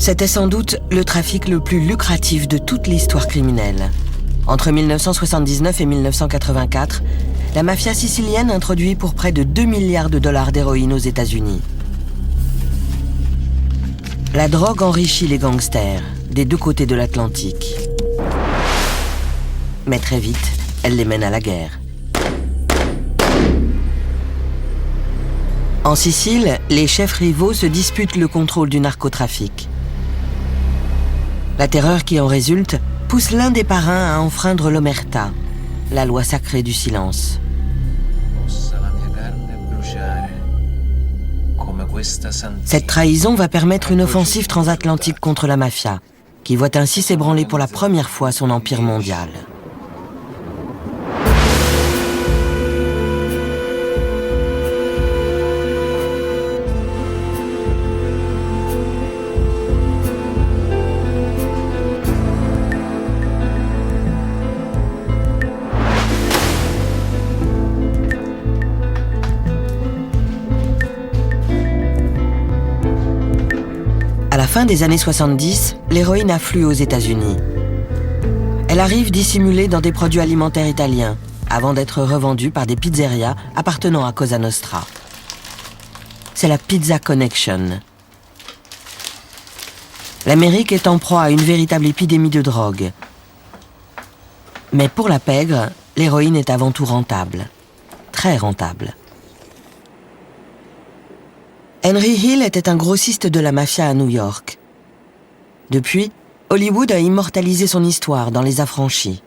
C'était sans doute le trafic le plus lucratif de toute l'histoire criminelle. Entre 1979 et 1984, la mafia sicilienne introduit pour près de 2 milliards de dollars d'héroïne aux États-Unis. La drogue enrichit les gangsters des deux côtés de l'Atlantique. Mais très vite, elle les mène à la guerre. En Sicile, les chefs rivaux se disputent le contrôle du narcotrafic. La terreur qui en résulte pousse l'un des parrains à enfreindre l'omerta, la loi sacrée du silence. Cette trahison va permettre une offensive transatlantique contre la mafia, qui voit ainsi s'ébranler pour la première fois son empire mondial. À la fin des années 70, l'héroïne afflue aux États-Unis. Elle arrive dissimulée dans des produits alimentaires italiens, avant d'être revendue par des pizzerias appartenant à Cosa Nostra. C'est la Pizza Connection. L'Amérique est en proie à une véritable épidémie de drogue. Mais pour la pègre, l'héroïne est avant tout rentable. Très rentable. Henry Hill était un grossiste de la mafia à New York. Depuis, Hollywood a immortalisé son histoire dans Les Affranchis.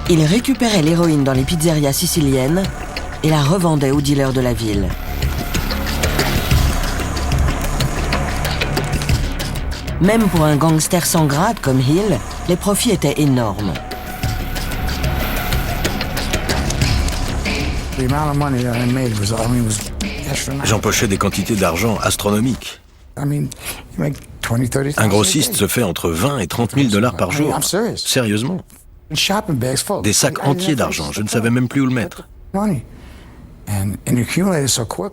Il récupérait l'héroïne dans les pizzerias siciliennes et la revendait aux dealers de la ville. Même pour un gangster sans grade comme Hill, les profits étaient énormes. J'empochais des quantités d'argent astronomiques. Un grossiste se fait entre 20 et 30 000 dollars par jour. Sérieusement. Des sacs entiers d'argent, je ne savais même plus où le mettre.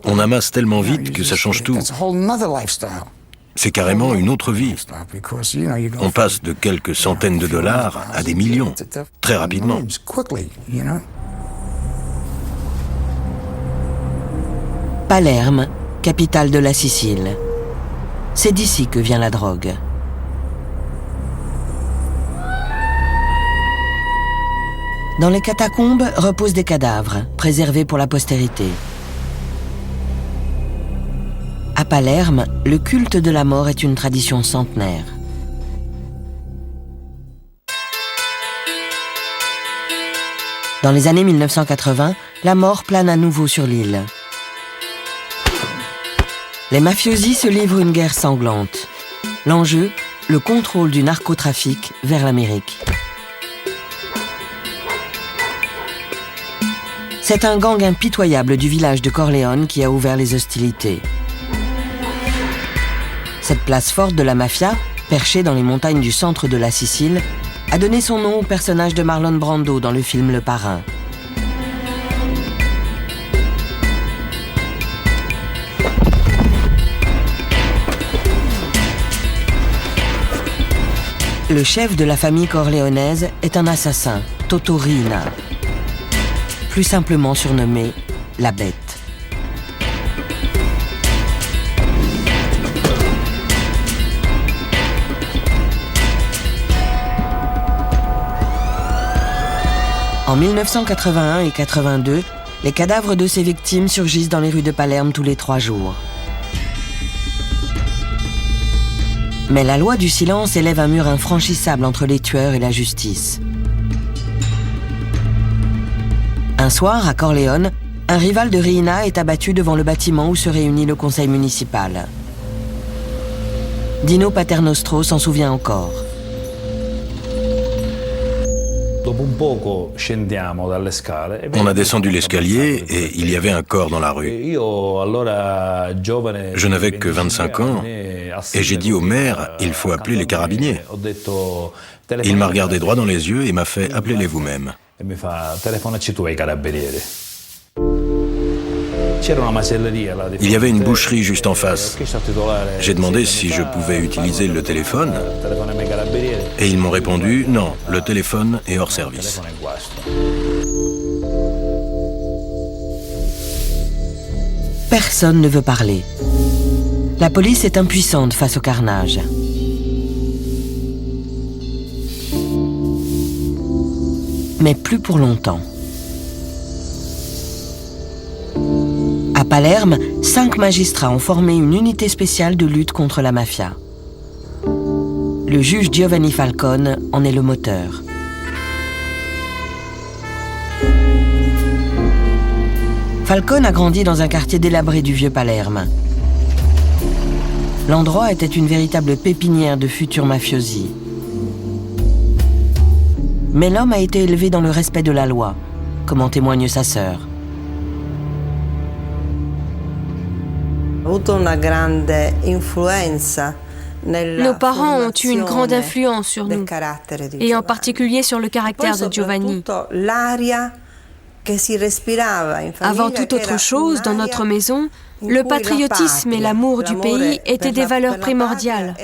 On amasse tellement vite que ça change tout. C'est carrément une autre vie. On passe de quelques centaines de dollars à des millions, très rapidement. Palerme, capitale de la Sicile. C'est d'ici que vient la drogue. Dans les catacombes reposent des cadavres, préservés pour la postérité. À Palerme, le culte de la mort est une tradition centenaire. Dans les années 1980, la mort plane à nouveau sur l'île. Les mafiosi se livrent une guerre sanglante. L'enjeu, le contrôle du narcotrafic vers l'Amérique. C'est un gang impitoyable du village de Corleone qui a ouvert les hostilités. Cette place forte de la mafia, perchée dans les montagnes du centre de la Sicile, a donné son nom au personnage de Marlon Brando dans le film Le Parrain. Le chef de la famille corléonaise est un assassin, Toto Riina, plus simplement surnommé la Bête. En 1981 et 82, les cadavres de ses victimes surgissent dans les rues de Palerme tous les 3 jours. Mais la loi du silence élève un mur infranchissable entre les tueurs et la justice. Un soir, à Corleone, un rival de Riina est abattu devant le bâtiment où se réunit le conseil municipal. Dino Paternostro s'en souvient encore. On a descendu l'escalier et il y avait un corps dans la rue. Je n'avais que 25 ans et j'ai dit au maire, il faut appeler les carabiniers. Il m'a regardé droit dans les yeux et m'a fait, appelez-les vous-même. Il y avait une boucherie juste en face. J'ai demandé si je pouvais utiliser le téléphone et ils m'ont répondu non, le téléphone est hors service. Personne ne veut parler. La police est impuissante face au carnage. Mais plus pour longtemps. À Palerme, 5 magistrats ont formé une unité spéciale de lutte contre la mafia. Le juge Giovanni Falcone en est le moteur. Falcone a grandi dans un quartier délabré du vieux Palerme. L'endroit était une véritable pépinière de futurs mafiosi. Mais l'homme a été élevé dans le respect de la loi, comme en témoigne sa sœur. Nos parents ont eu une grande influence sur nous, et en particulier sur le caractère de Giovanni. Avant toute autre chose, dans notre maison, le patriotisme et l'amour du pays étaient des valeurs primordiales.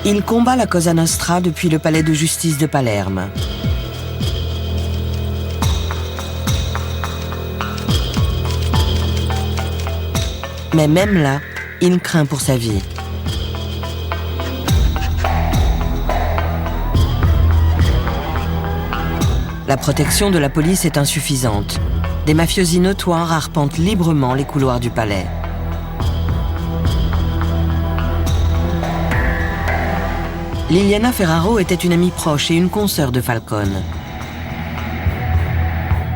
Il combat la Cosa Nostra depuis le palais de justice de Palerme. Mais même là, il craint pour sa vie. La protection de la police est insuffisante. Des mafiosi notoires arpentent librement les couloirs du palais. Liliana Ferraro était une amie proche et une consoeur de Falcone.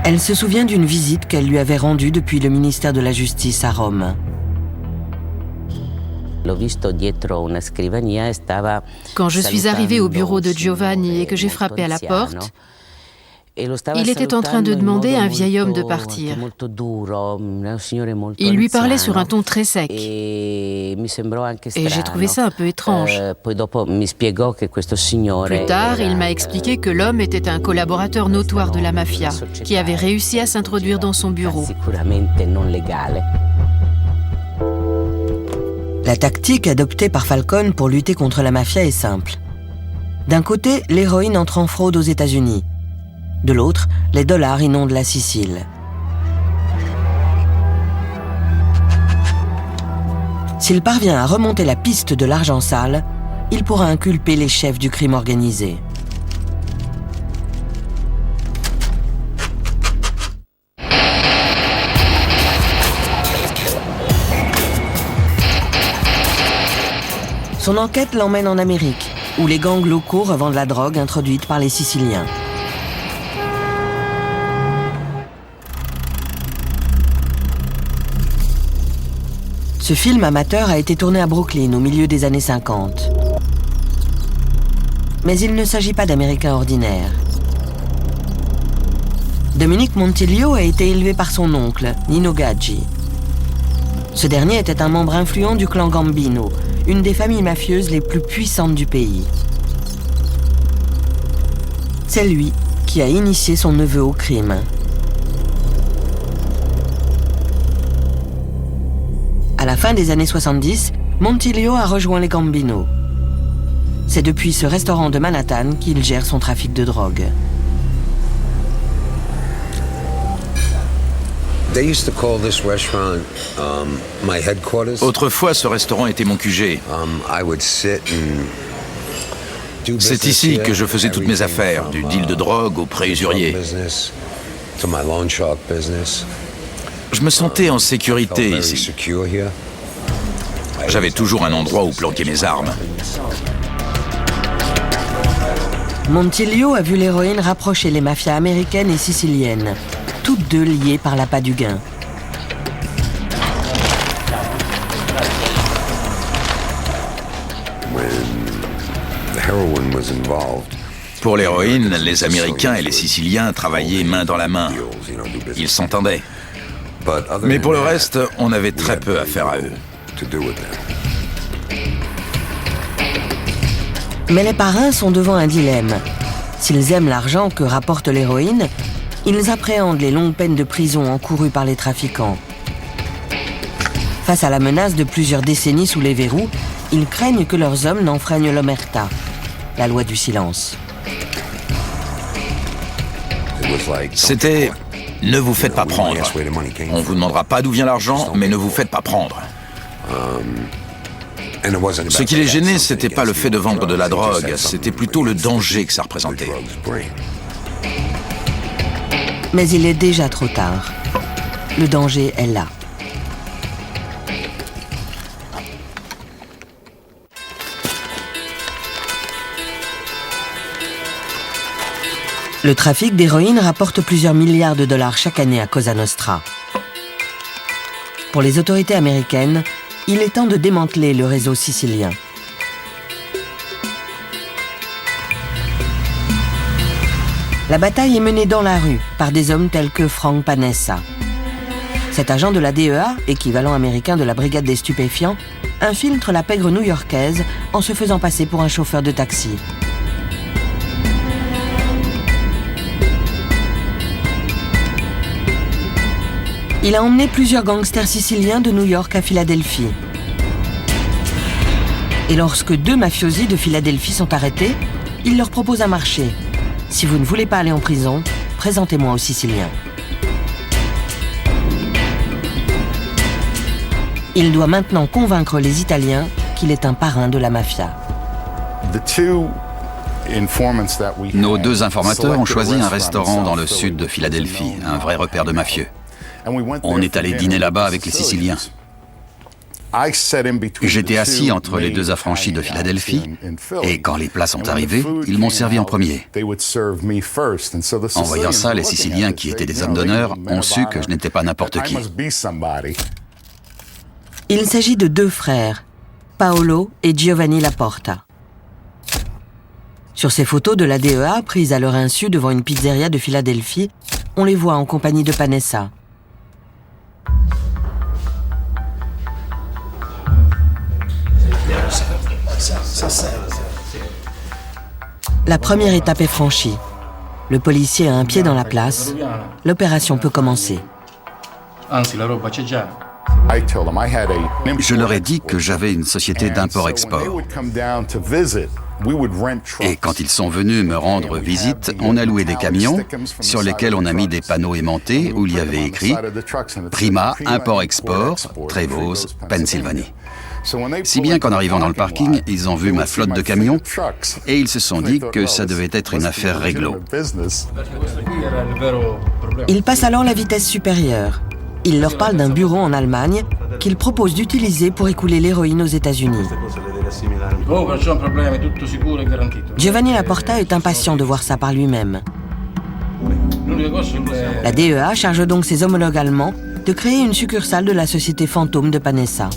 Elle se souvient d'une visite qu'elle lui avait rendue depuis le ministère de la Justice à Rome. Quand je suis arrivée au bureau de Giovanni et que j'ai frappé à la porte, il était en train de demander à un vieil homme de partir. Il lui parlait sur un ton très sec. Et j'ai trouvé ça un peu étrange. Plus tard, il m'a expliqué que l'homme était un collaborateur notoire de la mafia, qui avait réussi à s'introduire dans son bureau. La tactique adoptée par Falcone pour lutter contre la mafia est simple. D'un côté, l'héroïne entre en fraude aux États-Unis. De l'autre, les dollars inondent la Sicile. S'il parvient à remonter la piste de l'argent sale, il pourra inculper les chefs du crime organisé. Son enquête l'emmène en Amérique, où les gangs locaux revendent la drogue introduite par les Siciliens. Ce film amateur a été tourné à Brooklyn au milieu des années 50. Mais il ne s'agit pas d'Américains ordinaires. Dominic Montiglio a été élevé par son oncle, Nino Gaggi. Ce dernier était un membre influent du clan Gambino, une des familles mafieuses les plus puissantes du pays. C'est lui qui a initié son neveu au crime. À la fin des années 70, Montiglio a rejoint les Gambino. C'est depuis ce restaurant de Manhattan qu'il gère son trafic de drogue. Autrefois, ce restaurant était mon QG. C'est ici que je faisais toutes mes affaires, du deal de drogue au prêt usurier. Je me sentais en sécurité ici. J'avais toujours un endroit où planquer mes armes. Montiglio a vu l'héroïne rapprocher les mafias américaines et siciliennes, toutes deux liées par l'appât du gain. Pour l'héroïne, les Américains et les Siciliens travaillaient main dans la main. Ils s'entendaient. Mais pour le reste, on avait très peu à faire à eux. Mais les parrains sont devant un dilemme. S'ils aiment l'argent que rapporte l'héroïne, ils appréhendent les longues peines de prison encourues par les trafiquants. Face à la menace de plusieurs décennies sous les verrous, ils craignent que leurs hommes n'enfreignent l'omerta, la loi du silence. C'était « ne vous faites pas prendre ». On vous demandera pas d'où vient l'argent, mais ne vous faites pas prendre. Ce qui les gênait, c'était pas le fait de vendre de la drogue, c'était plutôt le danger que ça représentait. Mais il est déjà trop tard. Le danger est là. Le trafic d'héroïne rapporte plusieurs milliards de dollars chaque année à Cosa Nostra. Pour les autorités américaines, il est temps de démanteler le réseau sicilien. La bataille est menée dans la rue par des hommes tels que Frank Panessa. Cet agent de la DEA, équivalent américain de la brigade des stupéfiants, infiltre la pègre new-yorkaise en se faisant passer pour un chauffeur de taxi. Il a emmené plusieurs gangsters siciliens de New York à Philadelphie. Et lorsque 2 mafiosi de Philadelphie sont arrêtés, il leur propose un marché. Si vous ne voulez pas aller en prison, présentez-moi aux Siciliens. Il doit maintenant convaincre les Italiens qu'il est un parrain de la mafia. Nos 2 informateurs ont choisi un restaurant dans le sud de Philadelphie, un vrai repère de mafieux. On est allé dîner là-bas avec les Siciliens. J'étais assis entre les 2 affranchis de Philadelphie, et quand les plats sont arrivés, ils m'ont servi en premier. En voyant ça, les Siciliens, qui étaient des hommes d'honneur, ont su que je n'étais pas n'importe qui. Il s'agit de 2 frères, Paolo et Giovanni Laporta. Sur ces photos de la DEA, prises à leur insu devant une pizzeria de Philadelphie, on les voit en compagnie de Panessa. La première étape est franchie. Le policier a un pied dans la place. L'opération peut commencer. Je leur ai dit que j'avais une société d'import-export. Et quand ils sont venus me rendre visite, on a loué des camions sur lesquels on a mis des panneaux aimantés où il y avait écrit « Prima, import-export, Trevose, Pennsylvanie ». Si bien qu'en arrivant dans le parking, ils ont vu ma flotte de camions et ils se sont dit que ça devait être une affaire réglo. Il passe alors la vitesse supérieure. Il leur parle d'un bureau en Allemagne qu'il propose d'utiliser pour écouler l'héroïne aux États-Unis. Giovanni Laporta est impatient de voir ça par lui-même. La DEA charge donc ses homologues allemands de créer une succursale de la société fantôme de Panessa.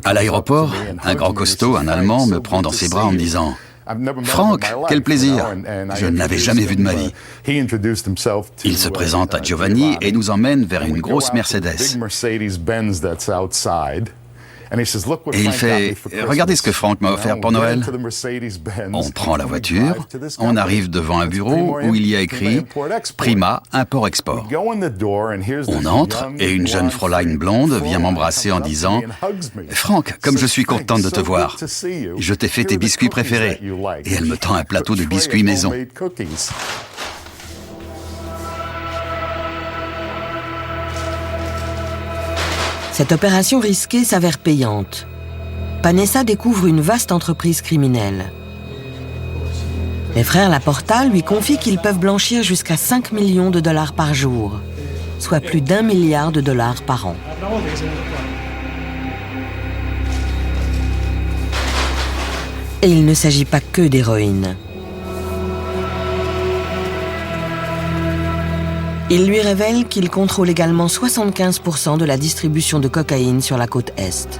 À l'aéroport, un grand costaud, un Allemand, me prend dans ses bras en me disant « Franck, quel plaisir! Je ne l'avais jamais vu de ma vie. » Il se présente à Giovanni et nous emmène vers une grosse Mercedes. Et il fait « Regardez ce que Franck m'a offert pour Noël. » On prend la voiture, on arrive devant un bureau où il y a écrit « Prima, import-export ». On entre et une jeune Fräulein blonde vient m'embrasser en disant « Franck, comme je suis contente de te voir. Je t'ai fait tes biscuits préférés. » Et elle me tend un plateau de biscuits maison. Cette opération risquée s'avère payante. Panessa découvre une vaste entreprise criminelle. Les frères Laporta lui confient qu'ils peuvent blanchir jusqu'à 5 millions de dollars par jour, soit plus d'1 milliard de dollars par an. Et il ne s'agit pas que d'héroïne. Il lui révèle qu'il contrôle également 75% de la distribution de cocaïne sur la côte Est.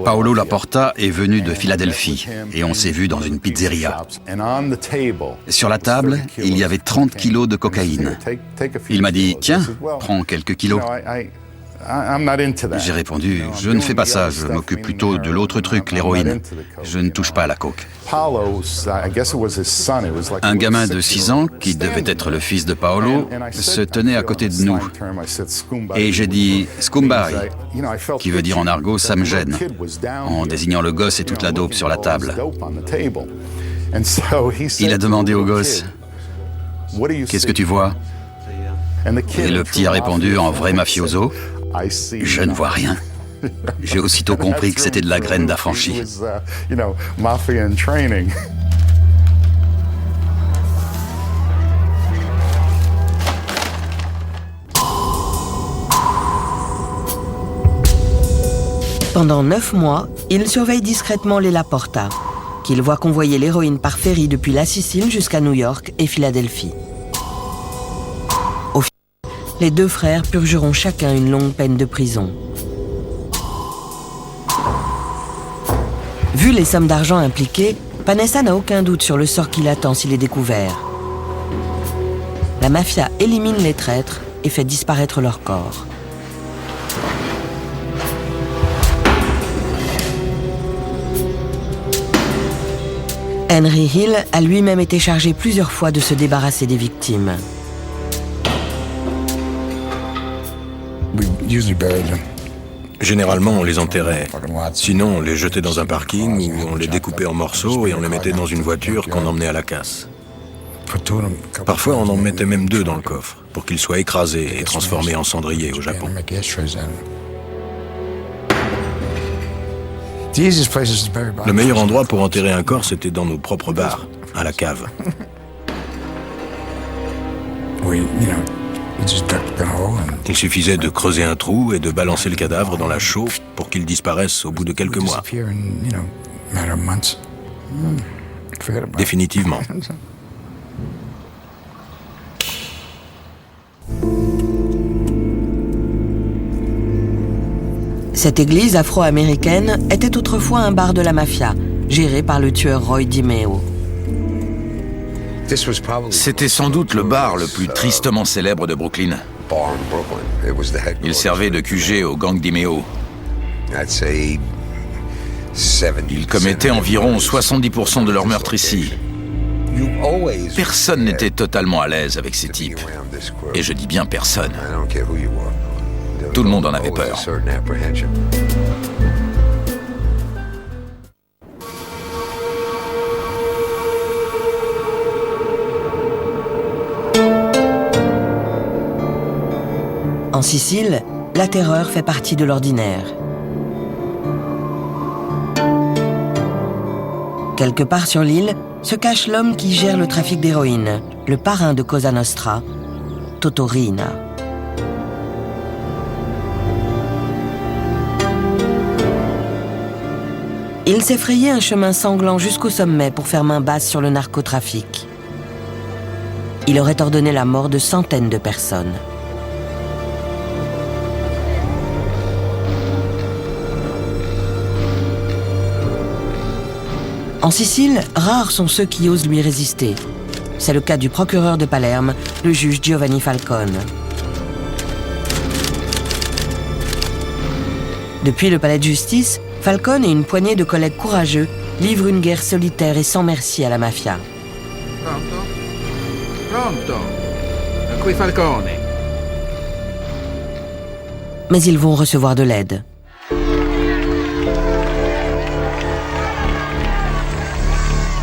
Paolo Laporta est venu de Philadelphie et on s'est vu dans une pizzeria. Sur la table, il y avait 30 kilos de cocaïne. Il m'a dit « Tiens, prends quelques kilos ». J'ai répondu « Je ne fais pas ça, je m'occupe plutôt de l'autre truc, l'héroïne. Je ne touche pas à la coke ». Un gamin de 6 ans, qui devait être le fils de Paolo, se tenait à côté de nous. Et j'ai dit « Scumbari », qui veut dire en argot « ça me gêne », en désignant le gosse et toute la dope sur la table. Il a demandé au gosse « Qu'est-ce que tu vois ?» Et le petit a répondu en vrai mafioso « Je ne vois rien ». J'ai aussitôt compris que c'était de la graine d'affranchi. Pendant 9 mois, il surveille discrètement les Laporta, qu'il voit convoyer l'héroïne par ferry depuis la Sicile jusqu'à New York et Philadelphie. Au final, les deux frères purgeront chacun une longue peine de prison. Vu les sommes d'argent impliquées, Panessa n'a aucun doute sur le sort qui l'attend s'il est découvert. La mafia élimine les traîtres et fait disparaître leurs corps. Henry Hill a lui-même été chargé plusieurs fois de se débarrasser des victimes. Généralement, on les enterrait. Sinon, on les jetait dans un parking ou on les découpait en morceaux et on les mettait dans une voiture qu'on emmenait à la casse. Parfois, on en mettait même 2 dans le coffre pour qu'ils soient écrasés et transformés en cendriers au Japon. Le meilleur endroit pour enterrer un corps, c'était dans nos propres bars, à la cave. Il suffisait de creuser un trou et de balancer le cadavre dans la chaux pour qu'il disparaisse au bout de quelques mois. Définitivement. Cette église afro-américaine était autrefois un bar de la mafia, géré par le tueur Roy DiMeo. C'était sans doute le bar le plus tristement célèbre de Brooklyn. Il servait de QG au gang DiMeo. Ils commettaient environ 70% de leurs meurtres ici. Personne n'était totalement à l'aise avec ces types. Et je dis bien personne. Tout le monde en avait peur. En Sicile, la terreur fait partie de l'ordinaire. Quelque part sur l'île se cache l'homme qui gère le trafic d'héroïne, le parrain de Cosa Nostra, Toto Riina. Il s'est frayé un chemin sanglant jusqu'au sommet pour faire main basse sur le narcotrafic. Il aurait ordonné la mort de centaines de personnes. En Sicile, rares sont ceux qui osent lui résister. C'est le cas du procureur de Palerme, le juge Giovanni Falcone. Depuis le palais de justice, Falcone et une poignée de collègues courageux livrent une guerre solitaire et sans merci à la mafia. Pronto. Qui Falcone. Mais ils vont recevoir de l'aide.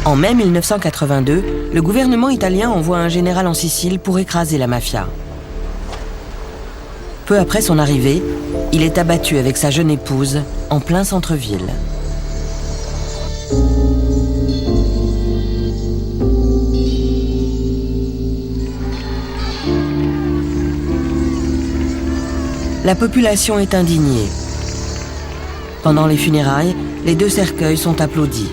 En mai 1982, le gouvernement italien envoie un général en Sicile pour écraser la mafia. Peu après son arrivée, il est abattu avec sa jeune épouse en plein centre-ville. La population est indignée. Pendant les funérailles, les 2 cercueils sont applaudis.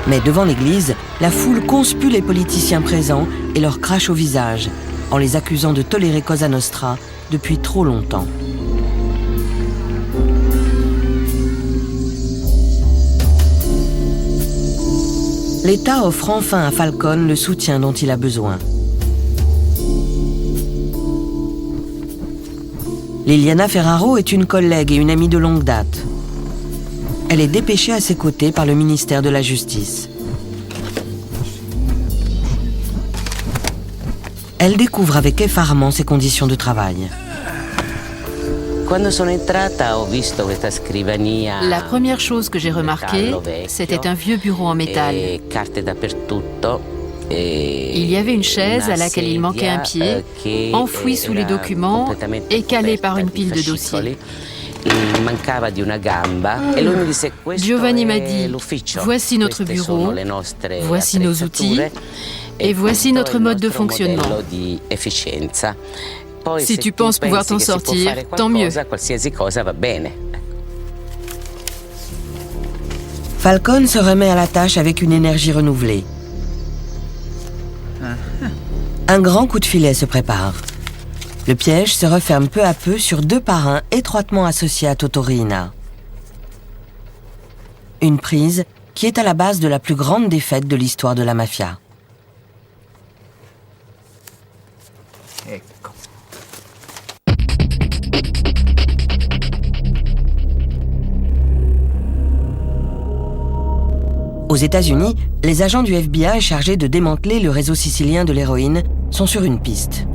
Mais devant l'église, la foule conspue les politiciens présents et leur crache au visage, en les accusant de tolérer Cosa Nostra depuis trop longtemps. l'État offre enfin à Falcone le soutien dont il a besoin. Liliana Ferraro est une collègue et une amie de longue date. Elle est dépêchée à ses côtés par le ministère de la Justice. Elle découvre avec effarement ses conditions de travail. La première chose que j'ai remarquée, c'était un vieux bureau en métal. Il y avait une chaise à laquelle il manquait un pied, enfouie sous les documents et calée par une pile de dossiers. Giovanni m'a dit, voici notre bureau, voici nos outils et voici notre mode de fonctionnement. Si tu penses pouvoir t'en sortir, tant mieux. Falcone se remet à la tâche avec une énergie renouvelée. Un grand coup de filet se prépare. Le piège se referme peu à peu sur 2 parrains étroitement associés à Toto Riina. Une prise qui est à la base de la plus grande défaite de l'histoire de la mafia. Aux États-Unis, les agents du FBI chargés de démanteler le réseau sicilien de l'héroïne sont sur une piste.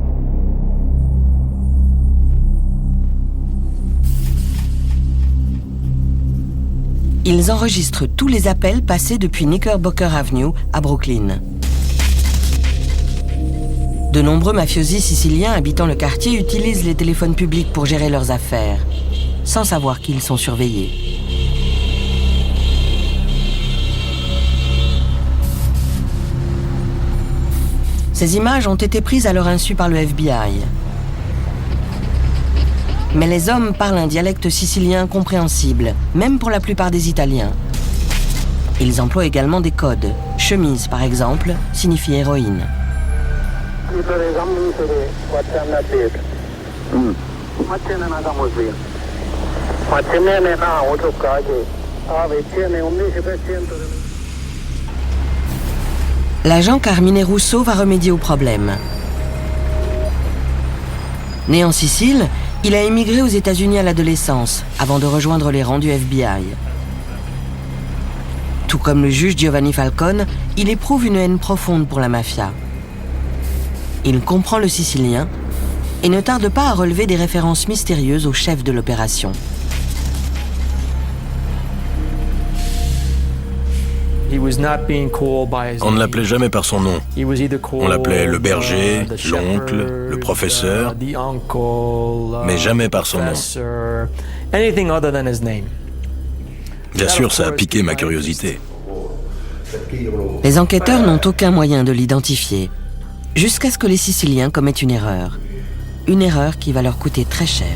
Ils enregistrent tous les appels passés depuis Knickerbocker Avenue à Brooklyn. De nombreux mafiosi siciliens habitant le quartier utilisent les téléphones publics pour gérer leurs affaires, sans savoir qu'ils sont surveillés. Ces images ont été prises à leur insu par le FBI. Mais les hommes parlent un dialecte sicilien compréhensible, même pour la plupart des Italiens. Ils emploient également des codes. Chemise, par exemple, signifie héroïne. L'agent Carmine Russo va remédier au problème. Né en Sicile, il a émigré aux États-Unis à l'adolescence, avant de rejoindre les rangs du FBI. Tout comme le juge Giovanni Falcone, il éprouve une haine profonde pour la mafia. Il comprend le sicilien et ne tarde pas à relever des références mystérieuses au chef de l'opération. On ne l'appelait jamais par son nom. On l'appelait le berger, l'oncle, le professeur, mais jamais par son nom. Bien sûr, ça a piqué ma curiosité. Les enquêteurs n'ont aucun moyen de l'identifier, jusqu'à ce que les Siciliens commettent une erreur. Une erreur qui va leur coûter très cher.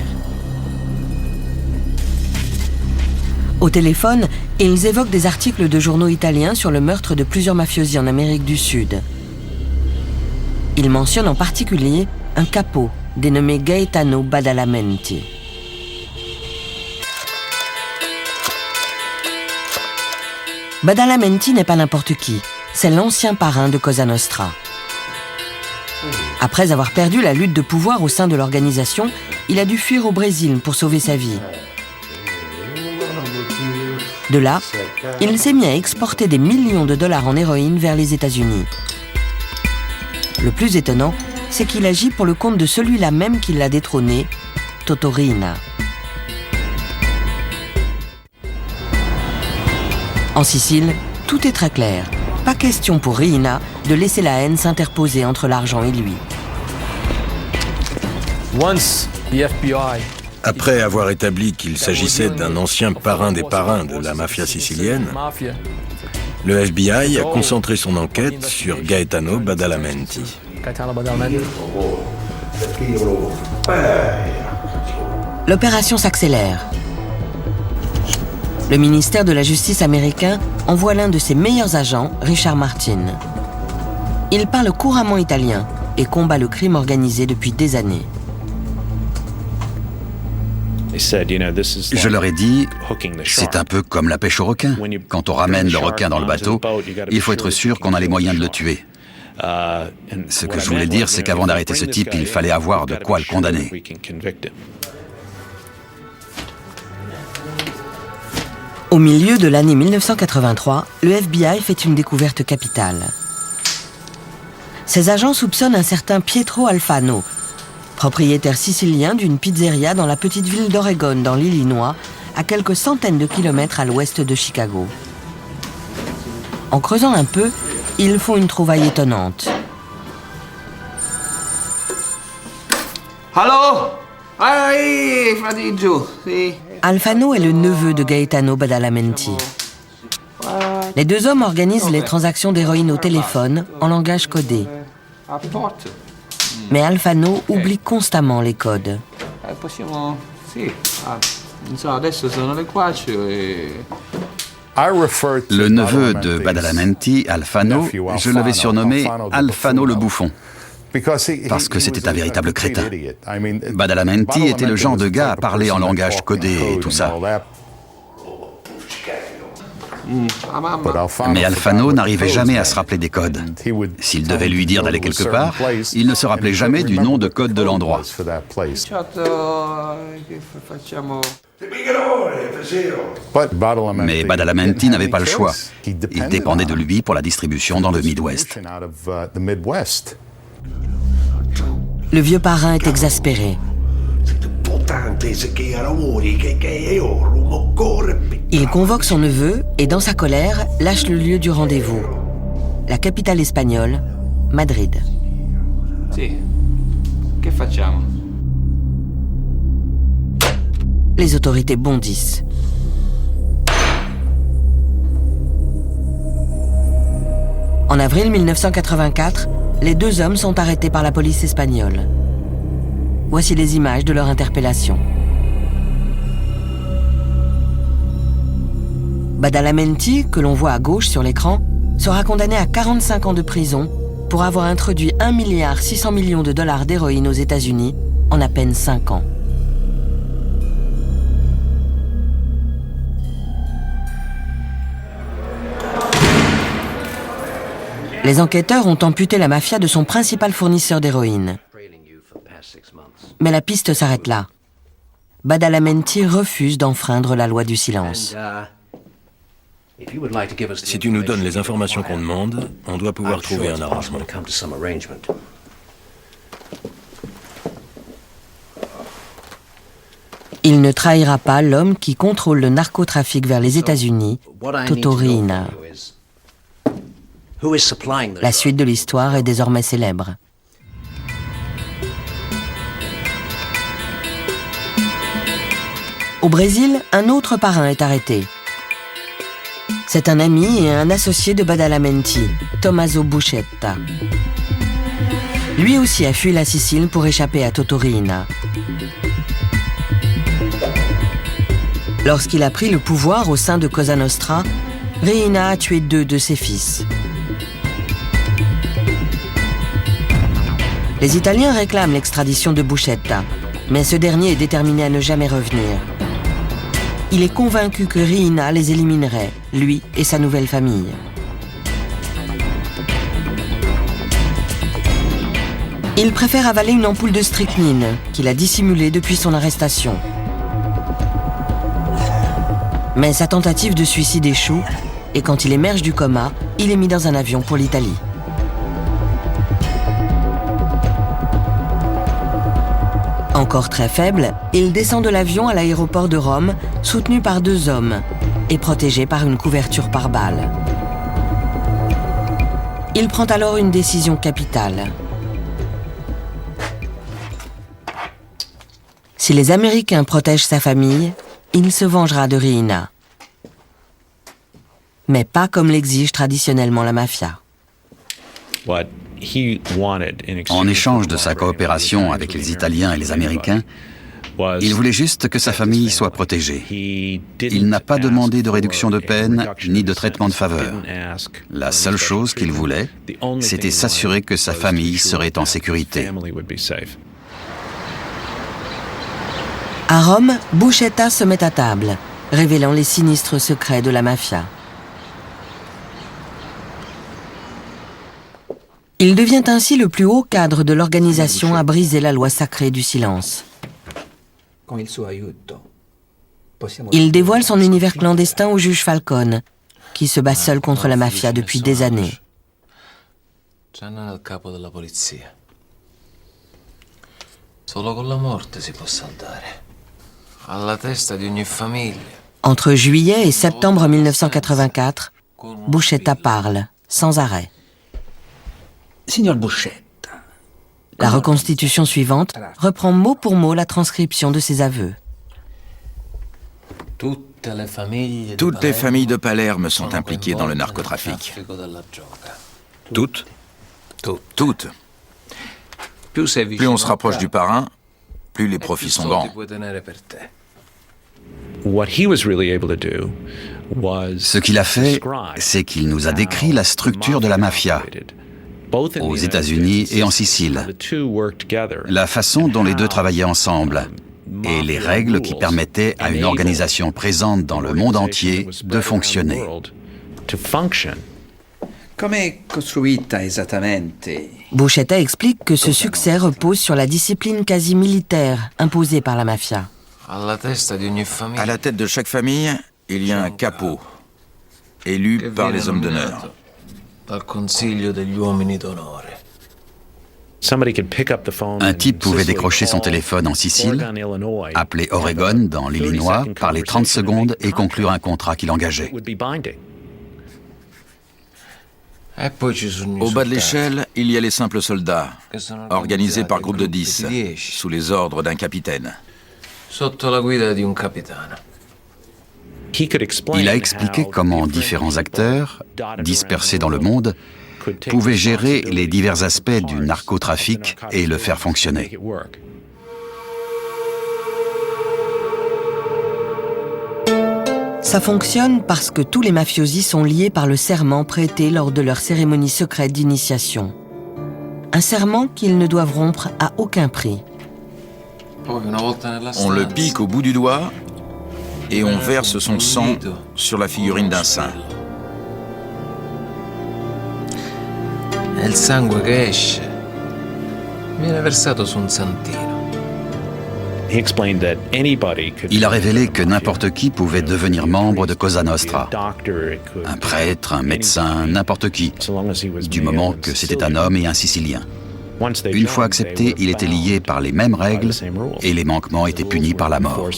Au téléphone, ils évoquent des articles de journaux italiens sur le meurtre de plusieurs mafiosi en Amérique du Sud. Ils mentionnent en particulier un capo dénommé Gaetano Badalamenti. Badalamenti n'est pas n'importe qui, c'est l'ancien parrain de Cosa Nostra. Après avoir perdu la lutte de pouvoir au sein de l'organisation, il a dû fuir au Brésil pour sauver sa vie. De là, il s'est mis à exporter des millions de dollars en héroïne vers les États-Unis. Le plus étonnant, c'est qu'il agit pour le compte de celui-là même qui l'a détrôné, Toto Riina. En Sicile, tout est très clair. Pas question pour Riina de laisser la haine s'interposer entre l'argent et lui. Après avoir établi qu'il s'agissait d'un ancien parrain des parrains de la mafia sicilienne, le FBI a concentré son enquête sur Gaetano Badalamenti. L'opération s'accélère. Le ministère de la Justice américain envoie l'un de ses meilleurs agents, Richard Martin. Il parle couramment italien et combat le crime organisé depuis des années. Je leur ai dit, c'est un peu comme la pêche au requin. Quand on ramène le requin dans le bateau, il faut être sûr qu'on a les moyens de le tuer. Ce que je voulais dire, c'est qu'avant d'arrêter ce type, il fallait avoir de quoi le condamner. Au milieu de l'année 1983, le FBI fait une découverte capitale. Ses agents soupçonnent un certain Pietro Alfano, propriétaire sicilien d'une pizzeria dans la petite ville d'Oregon, dans l'Illinois, à quelques centaines de kilomètres à l'ouest de Chicago. En creusant un peu, ils font une trouvaille étonnante. Allô? Ehi, fratello, sì. Alfano est le neveu de Gaetano Badalamenti. Les deux hommes organisent les transactions d'héroïne au téléphone en langage codé. Mais Alfano oublie constamment les codes. Le neveu de Badalamenti, Alfano, je l'avais surnommé Alfano le bouffon, parce que c'était un véritable crétin. Badalamenti était le genre de gars à parler en langage codé et tout ça. Mais Alfano n'arrivait jamais à se rappeler des codes. S'il devait lui dire d'aller quelque part, il ne se rappelait jamais du nom de code de l'endroit. Mais Badalamenti n'avait pas le choix. Il dépendait de lui pour la distribution dans le Midwest. Le vieux parrain est exaspéré. Il convoque son neveu et, dans sa colère, lâche le lieu du rendez-vous. La capitale espagnole, Madrid. Les autorités bondissent. En avril 1984, les deux hommes sont arrêtés par la police espagnole. Voici les images de leur interpellation. Badalamenti, que l'on voit à gauche sur l'écran, sera condamné à 45 ans de prison pour avoir introduit 1,6 milliard de dollars d'héroïne aux États-Unis en à peine 5 ans. Les enquêteurs ont amputé la mafia de son principal fournisseur d'héroïne. Mais la piste s'arrête là. Badalamenti refuse d'enfreindre la loi du silence. Si tu nous donnes les informations qu'on demande, on doit pouvoir trouver un arrangement. Il ne trahira pas l'homme qui contrôle le narcotrafic vers les États-Unis, Toto Riina. La suite de l'histoire est désormais célèbre. Au Brésil, un autre parrain est arrêté. C'est un ami et un associé de Badalamenti, Tommaso Buscetta. Lui aussi a fui la Sicile pour échapper à Toto Riina. Lorsqu'il a pris le pouvoir au sein de Cosa Nostra, Riina a tué 2 de ses fils. Les Italiens réclament l'extradition de Buscetta, mais ce dernier est déterminé à ne jamais revenir. Il est convaincu que Riina les éliminerait, lui et sa nouvelle famille. Il préfère avaler une ampoule de strychnine qu'il a dissimulée depuis son arrestation. Mais sa tentative de suicide échoue et quand il émerge du coma, il est mis dans un avion pour l'Italie. Encore très faible, il descend de l'avion à l'aéroport de Rome, soutenu par 2 hommes et protégé par une couverture par balles. Il prend alors une décision capitale. Si les Américains protègent sa famille, il se vengera de Riina. Mais pas comme l'exige traditionnellement la mafia. En échange de sa coopération avec les Italiens et les Américains, il voulait juste que sa famille soit protégée. Il n'a pas demandé de réduction de peine ni de traitement de faveur. La seule chose qu'il voulait, c'était s'assurer que sa famille serait en sécurité. À Rome, Buscetta se met à table, révélant les sinistres secrets de la mafia. Il devient ainsi le plus haut cadre de l'organisation à briser la loi sacrée du silence. Il dévoile son univers clandestin au juge Falcone, qui se bat seul contre la mafia depuis des années. Entre juillet et septembre 1984, Buscetta parle, sans arrêt. La reconstitution suivante reprend mot pour mot la transcription de ses aveux. Toutes les familles de Palerme sont impliquées dans le narcotrafic. Toutes? Toutes. Plus on se rapproche du parrain, plus les profits sont grands. Ce qu'il a fait, c'est qu'il nous a décrit la structure de la mafia, aux États-Unis et en Sicile, la façon dont les deux travaillaient ensemble et les règles qui permettaient à une organisation présente dans le monde entier de fonctionner. Buscetta explique que ce succès repose sur la discipline quasi militaire imposée par la mafia. À la tête de chaque famille, il y a un capo, élu par les hommes d'honneur. Un type pouvait décrocher son téléphone en Sicile, appeler Oregon dans l'Illinois, parler 30 secondes et conclure un contrat qui l'engageait. Au bas de l'échelle, il y a les simples soldats, organisés par groupe de 10, sous les ordres d'un capitaine. Il a expliqué comment différents acteurs, dispersés dans le monde, pouvaient gérer les divers aspects du narcotrafic et le faire fonctionner. Ça fonctionne parce que tous les mafiosi sont liés par le serment prêté lors de leur cérémonie secrète d'initiation. Un serment qu'ils ne doivent rompre à aucun prix. On le pique au bout du doigt et on verse son sang sur la figurine d'un saint. Il sangue che esce viene versato su un santino. Il a révélé que n'importe qui pouvait devenir membre de Cosa Nostra. Un prêtre, un médecin, n'importe qui, du moment que c'était un homme et un Sicilien. Une fois accepté, il était lié par les mêmes règles et les manquements étaient punis par la mort.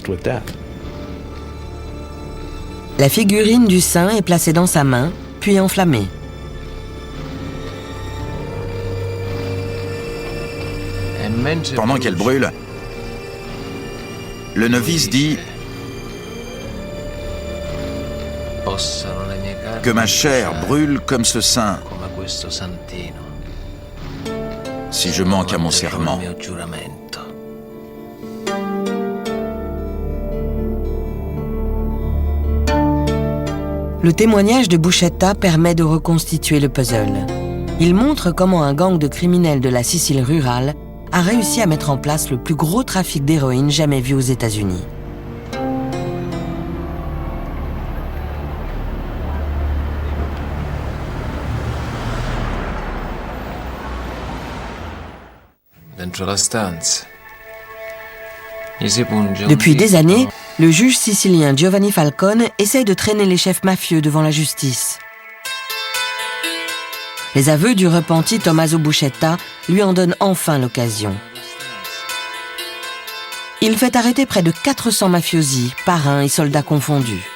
La figurine du saint est placée dans sa main, puis enflammée. Pendant qu'elle brûle, le novice dit que ma chair brûle comme ce saint si je manque à mon serment. Le témoignage de Buscetta permet de reconstituer le puzzle. Il montre comment un gang de criminels de la Sicile rurale a réussi à mettre en place le plus gros trafic d'héroïne jamais vu aux États-Unis. Depuis des années, le juge sicilien Giovanni Falcone essaye de traîner les chefs mafieux devant la justice. Les aveux du repenti Tommaso Buscetta lui en donnent enfin l'occasion. Il fait arrêter près de 400 mafiosi, parrains et soldats confondus.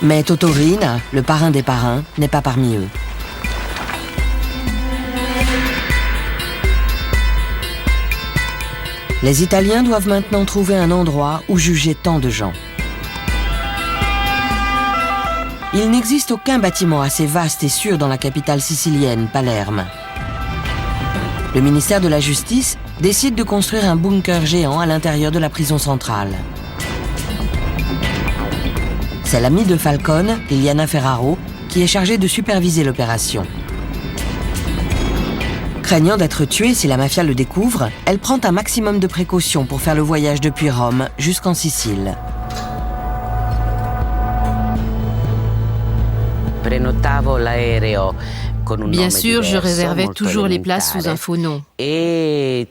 Mais Toto Riina, le parrain des parrains, n'est pas parmi eux. Les Italiens doivent maintenant trouver un endroit où juger tant de gens. Il n'existe aucun bâtiment assez vaste et sûr dans la capitale sicilienne, Palerme. Le ministère de la Justice décide de construire un bunker géant à l'intérieur de la prison centrale. C'est l'amie de Falcone, Liliana Ferraro, qui est chargée de superviser l'opération. Craignant d'être tuée si la mafia le découvre, elle prend un maximum de précautions pour faire le voyage depuis Rome jusqu'en Sicile. Bien sûr, je réservais toujours les places sous un faux nom. Et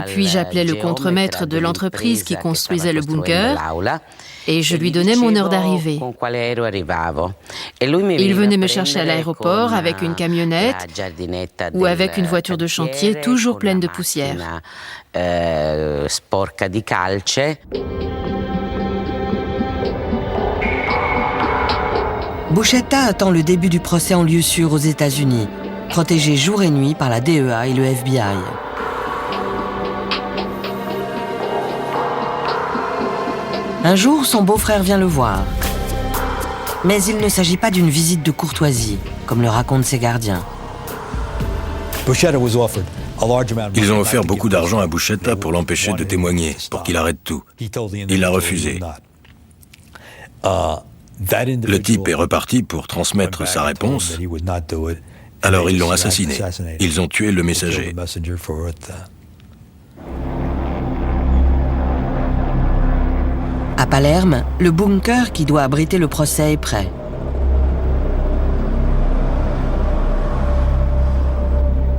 puis j'appelais le contremaître de l'entreprise qui construisait le bunker et je lui donnais mon heure d'arrivée. Il venait me chercher à l'aéroport avec une camionnette ou avec une voiture de chantier toujours pleine de poussière. Buscetta attend le début du procès en lieu sûr aux États-Unis, protégé jour et nuit par la DEA et le FBI. Un jour, son beau-frère vient le voir. Mais il ne s'agit pas d'une visite de courtoisie, comme le racontent ses gardiens. Ils ont offert beaucoup d'argent à Buscetta pour l'empêcher de témoigner, pour qu'il arrête tout. Il a refusé. Le type est reparti pour transmettre sa réponse, alors ils l'ont assassiné. Ils ont tué le messager. À Palerme, le bunker qui doit abriter le procès est prêt.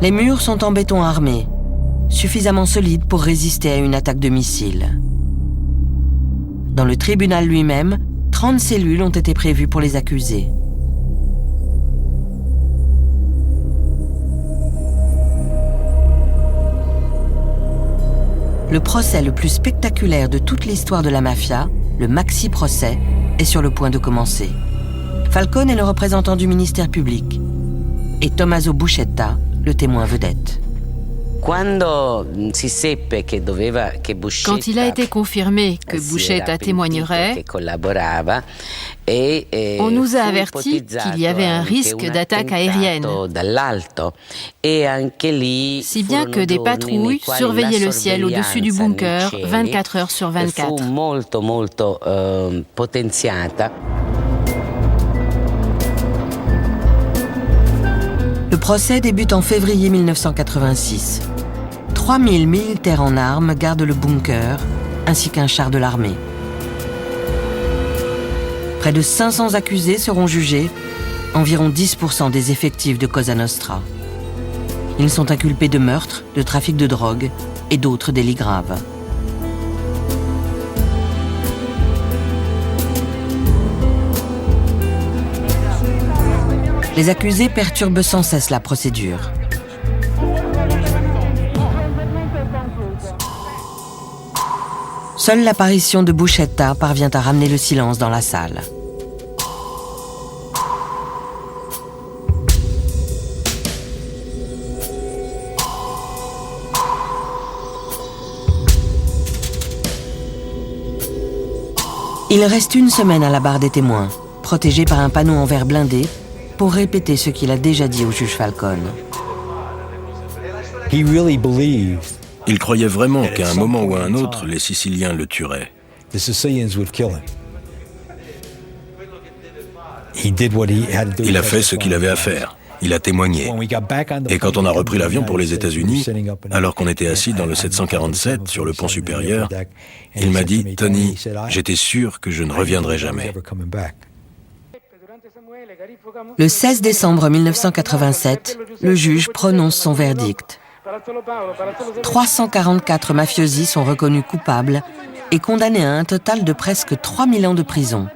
Les murs sont en béton armé, suffisamment solides pour résister à une attaque de missile. Dans le tribunal lui-même, 30 cellules ont été prévues pour les accusés. Le procès le plus spectaculaire de toute l'histoire de la mafia, le maxi-procès, est sur le point de commencer. Falcone est le représentant du ministère public et Tommaso Buscetta, le témoin vedette. Quand il a été confirmé que Buscetta témoignerait, on nous a averti qu'il y avait un risque d'attaque aérienne, si bien que des patrouilles surveillaient le ciel au-dessus du bunker 24 heures sur 24. Le procès débute en février 1986. 3000 militaires en armes gardent le bunker, ainsi qu'un char de l'armée. Près de 500 accusés seront jugés, environ 10% des effectifs de Cosa Nostra. Ils sont inculpés de meurtre, de trafic de drogue et d'autres délits graves. Les accusés perturbent sans cesse la procédure. Seule l'apparition de Buscetta parvient à ramener le silence dans la salle. Il reste une semaine à la barre des témoins, protégé par un panneau en verre blindé, pour répéter ce qu'il a déjà dit au juge Falcone. Il croyait vraiment qu'à un moment ou à un autre, les Siciliens le tueraient. Il a fait ce qu'il avait à faire. Il a témoigné. Et quand on a repris l'avion pour les États-Unis, alors qu'on était assis dans le 747 sur le pont supérieur, il m'a dit « Tony, j'étais sûr que je ne reviendrai jamais ». Le 16 décembre 1987, le juge prononce son verdict. 344 mafiosi sont reconnus coupables et condamnés à un total de presque 3000 ans de prison.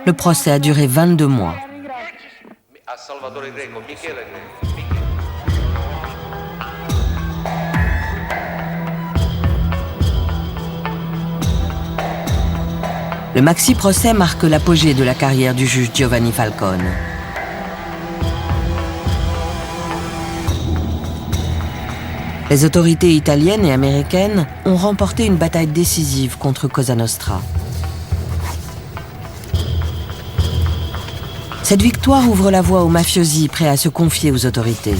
Le procès a duré 22 mois. Le maxi-procès marque l'apogée de la carrière du juge Giovanni Falcone. Les autorités italiennes et américaines ont remporté une bataille décisive contre Cosa Nostra. Cette victoire ouvre la voie aux mafiosi prêts à se confier aux autorités.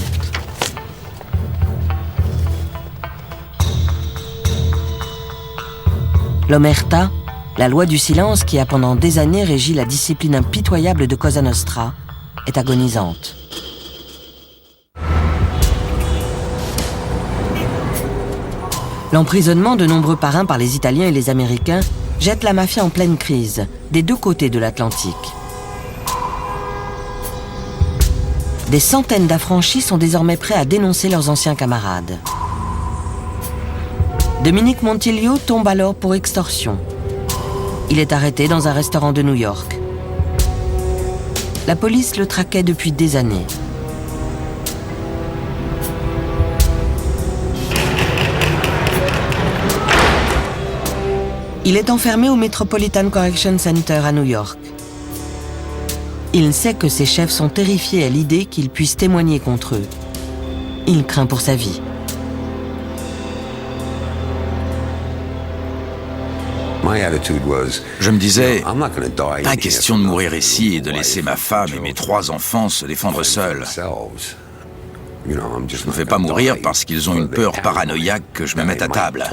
L'omerta, la loi du silence qui a pendant des années régi la discipline impitoyable de Cosa Nostra, est agonisante. L'emprisonnement de nombreux parrains par les Italiens et les Américains jette la mafia en pleine crise, des deux côtés de l'Atlantique. Des centaines d'affranchis sont désormais prêts à dénoncer leurs anciens camarades. Dominique Montiglio tombe alors pour extorsion. Il est arrêté dans un restaurant de New York. La police le traquait depuis des années. Il est enfermé au Metropolitan Correction Center à New York. Il sait que ses chefs sont terrifiés à l'idée qu'il puisse témoigner contre eux. Il craint pour sa vie. Je me disais, pas question de mourir ici et de laisser ma femme et mes 3 enfants se défendre seuls. Je ne me fais pas mourir parce qu'ils ont une peur paranoïaque que je me mette à table.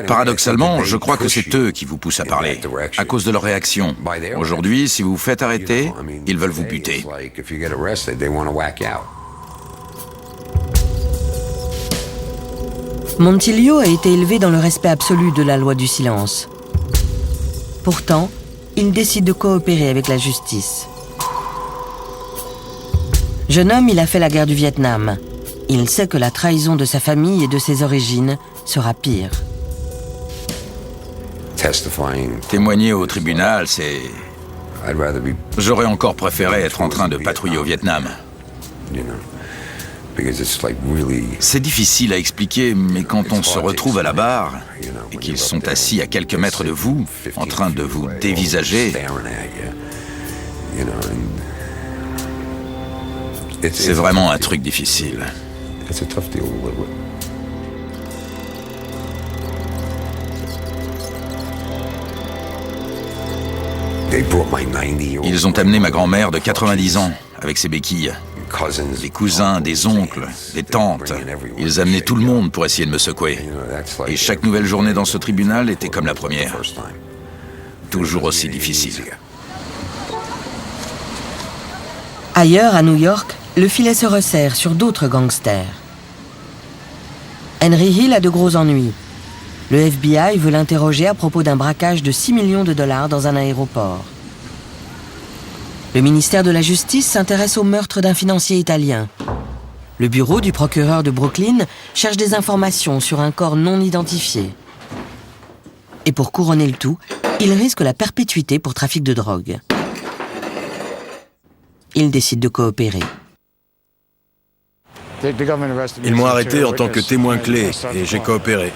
Paradoxalement, je crois que c'est eux qui vous poussent à parler, à cause de leur réaction. Aujourd'hui, si vous vous faites arrêter, ils veulent vous buter. Montiglio a été élevé dans le respect absolu de la loi du silence. Pourtant, il décide de coopérer avec la justice. Jeune homme, il a fait la guerre du Vietnam. Il sait que la trahison de sa famille et de ses origines sera pire. Témoigner au tribunal, c'est... J'aurais encore préféré être en train de patrouiller au Vietnam. C'est difficile à expliquer, mais quand on se retrouve à la barre et qu'ils sont assis à quelques mètres de vous, en train de vous dévisager, c'est vraiment un truc difficile. Ils ont amené ma grand-mère de 90 ans avec ses béquilles. Des cousins, des oncles, des tantes. Ils amenaient tout le monde pour essayer de me secouer. Et chaque nouvelle journée dans ce tribunal était comme la première. Toujours aussi difficile. Ailleurs, à New York, le filet se resserre sur d'autres gangsters. Henry Hill a de gros ennuis. Le FBI veut l'interroger à propos d'un braquage de 6 millions de dollars dans un aéroport. Le ministère de la Justice s'intéresse au meurtre d'un financier italien. Le bureau du procureur de Brooklyn cherche des informations sur un corps non identifié. Et pour couronner le tout, il risque la perpétuité pour trafic de drogue. Il décide de coopérer. Ils m'ont arrêté en tant que témoin clé et j'ai coopéré.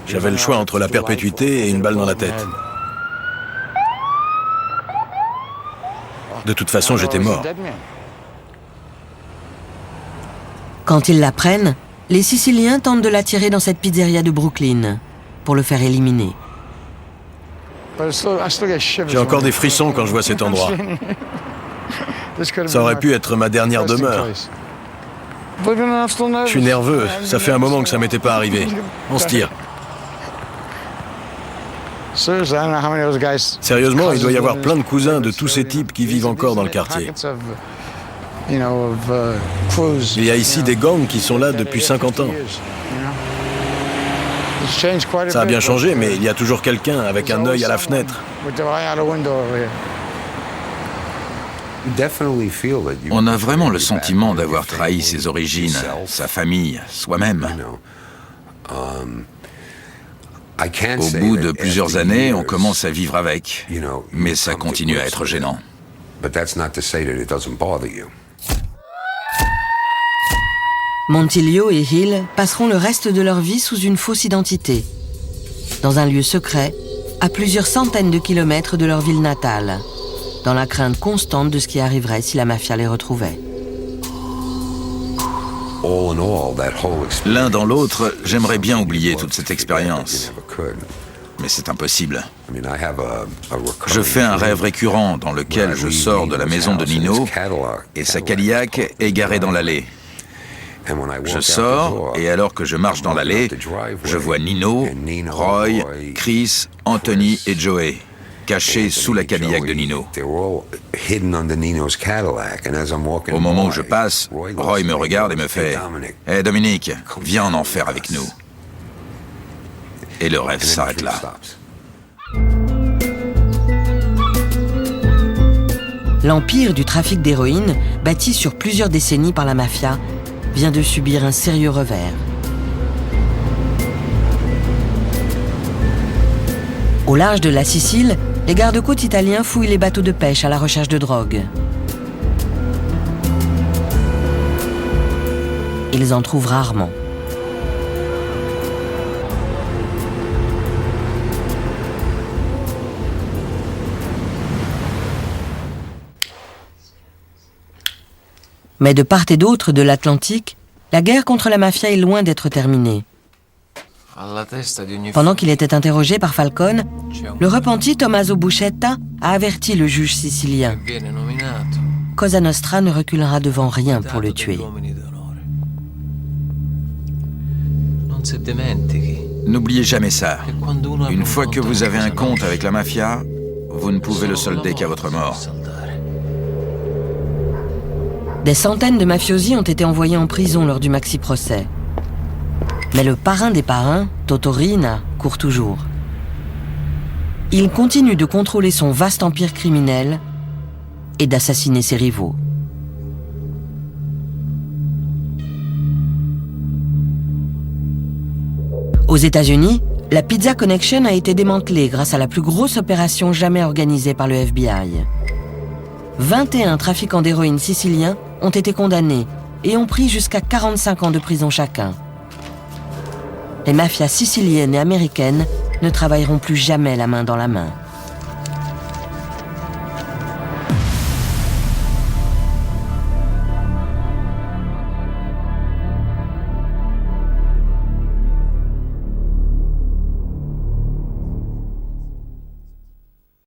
J'avais le choix entre la perpétuité et une balle dans la tête. De toute façon, j'étais mort. Quand ils l'apprennent, les Siciliens tentent de l'attirer dans cette pizzeria de Brooklyn pour le faire éliminer. J'ai encore des frissons quand je vois cet endroit. Ça aurait pu être ma dernière demeure. Je suis nerveux, ça fait un moment que ça m'était pas arrivé. On se tire. Sérieusement, il doit y avoir plein de cousins de tous ces types qui vivent encore dans le quartier. Il y a ici des gangs qui sont là depuis 50 ans. Ça a bien changé, mais il y a toujours quelqu'un avec un œil à la fenêtre. On a vraiment le sentiment d'avoir trahi ses origines, sa famille, soi-même. Au bout de plusieurs années, on commence à vivre avec, mais ça continue à être gênant. Montiglio et Hill passeront le reste de leur vie sous une fausse identité, dans un lieu secret, à plusieurs centaines de kilomètres de leur ville natale, dans la crainte constante de ce qui arriverait si la mafia les retrouvait. L'un dans l'autre, j'aimerais bien oublier toute cette expérience. Mais c'est impossible. Je fais un rêve récurrent dans lequel je sors de la maison de Nino et sa Cadillac est garée dans l'allée. Je sors et alors que je marche dans l'allée, je vois Nino, Roy, Chris, Anthony et Joey. cachés sous la Cadillac de Nino. Au moment où je passe, Roy me regarde et me fait « Hé Dominique, viens en enfer avec nous ». Et le rêve s'arrête là. L'empire du trafic d'héroïne, bâti sur plusieurs décennies par la mafia, vient de subir un sérieux revers. Au large de la Sicile, les gardes-côtes italiens fouillent les bateaux de pêche à la recherche de drogue. Ils en trouvent rarement. Mais de part et d'autre de l'Atlantique, la guerre contre la mafia est loin d'être terminée. Pendant qu'il était interrogé par Falcone, le repenti Tommaso Buscetta a averti le juge sicilien. Cosa Nostra ne reculera devant rien pour le tuer. N'oubliez jamais ça. Une fois que vous avez un compte avec la mafia, vous ne pouvez le solder qu'à votre mort. Des centaines de mafiosi ont été envoyés en prison lors du maxi-procès. Mais le parrain des parrains, Toto Riina, court toujours. Il continue de contrôler son vaste empire criminel et d'assassiner ses rivaux. Aux États-Unis, la Pizza Connection a été démantelée grâce à la plus grosse opération jamais organisée par le FBI. 21 trafiquants d'héroïne siciliens ont été condamnés et ont pris jusqu'à 45 ans de prison chacun. Les mafias siciliennes et américaines ne travailleront plus jamais la main dans la main.